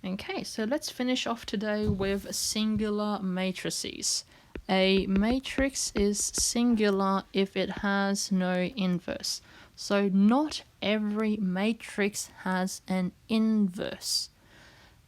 Okay, so let's finish off today with singular matrices. A matrix is singular if it has no inverse. So not every matrix has an inverse.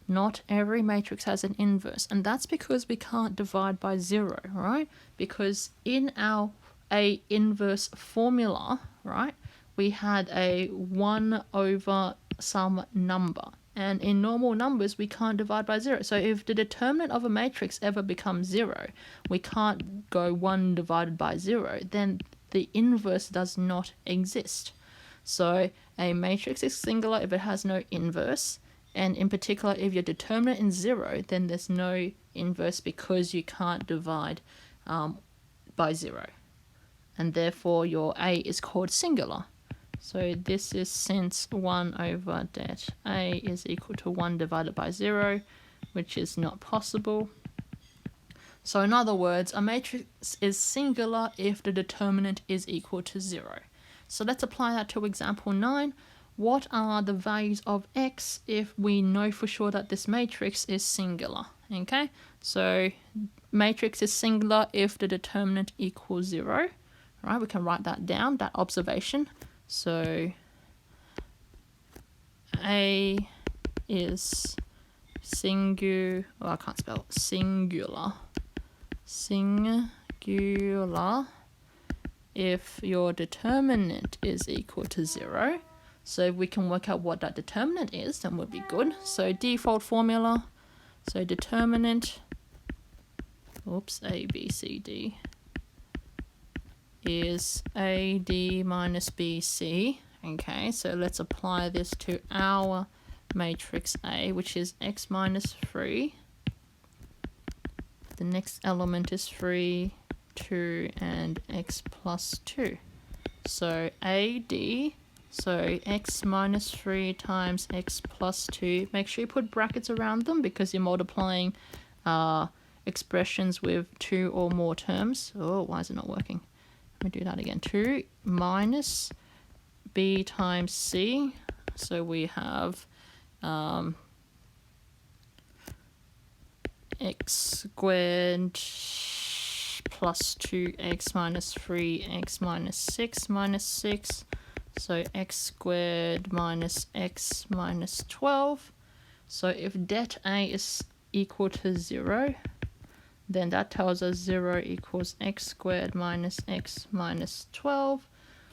Not every matrix has an inverse, and that's because we can't divide by 0, right? Because in our A inverse formula, right, we had a 1 over some number. And in normal numbers, we can't divide by 0. So if the determinant of a matrix ever becomes 0, we can't go 1 divided by 0, then the inverse does not exist. So a matrix is singular if it has no inverse. And in particular, if your determinant is 0, then there's no inverse because you can't divide by 0. And therefore, your A is called singular. So this is since 1 over det A is equal to 1 divided by 0, which is not possible. So in other words, a matrix is singular if the determinant is equal to 0. So let's apply that to example 9. What are the values of x if we know for sure that this matrix is singular? Okay, so matrix is singular if the determinant equals 0. Right, we can write that down, that observation. So A is singular if your determinant is equal to 0. So if we can work out what that determinant is, then we'll be good. So default formula, so determinant, A, B, C, D, is AD minus BC. Okay, so let's apply this to our matrix A, which is x minus 3. The next element is 3, 2, and x plus 2. So AD, so x minus 3 times x plus 2. Make sure you put brackets around them because you're multiplying expressions with 2 or more terms. Oh, why is it not working? Let me do that again. 2 minus b times c. So we have x squared plus 2x minus 3x minus 6 minus 6. So x squared minus x minus 12. So if det A is equal to 0, then that tells us 0 equals x squared minus x minus 12.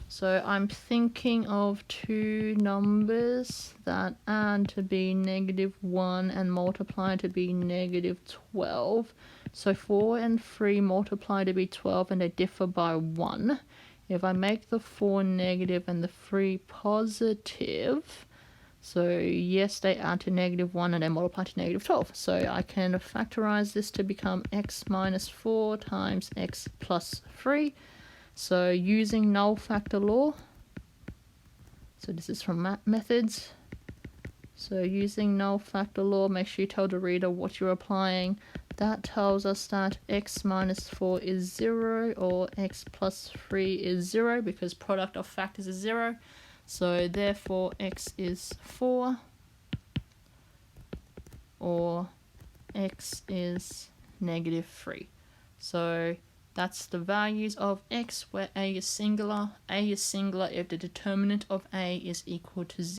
So I'm thinking of two numbers that add to be -1 and multiply to be -12. So 4 and 3 multiply to be 12 and they differ by 1. If I make the 4 negative and the 3 positive, so yes, they add to -1 and they multiply to -12. So I can factorize this to become x minus 4 times x plus 3. So using null factor law, so this is from methods. So using null factor law, make sure you tell the reader what you're applying. That tells us that x minus 4 is 0 or x plus 3 is 0 because product of factors is 0. So therefore x is 4 or x is -3. So that's the values of x where A is singular. A is singular if the determinant of A is equal to 0.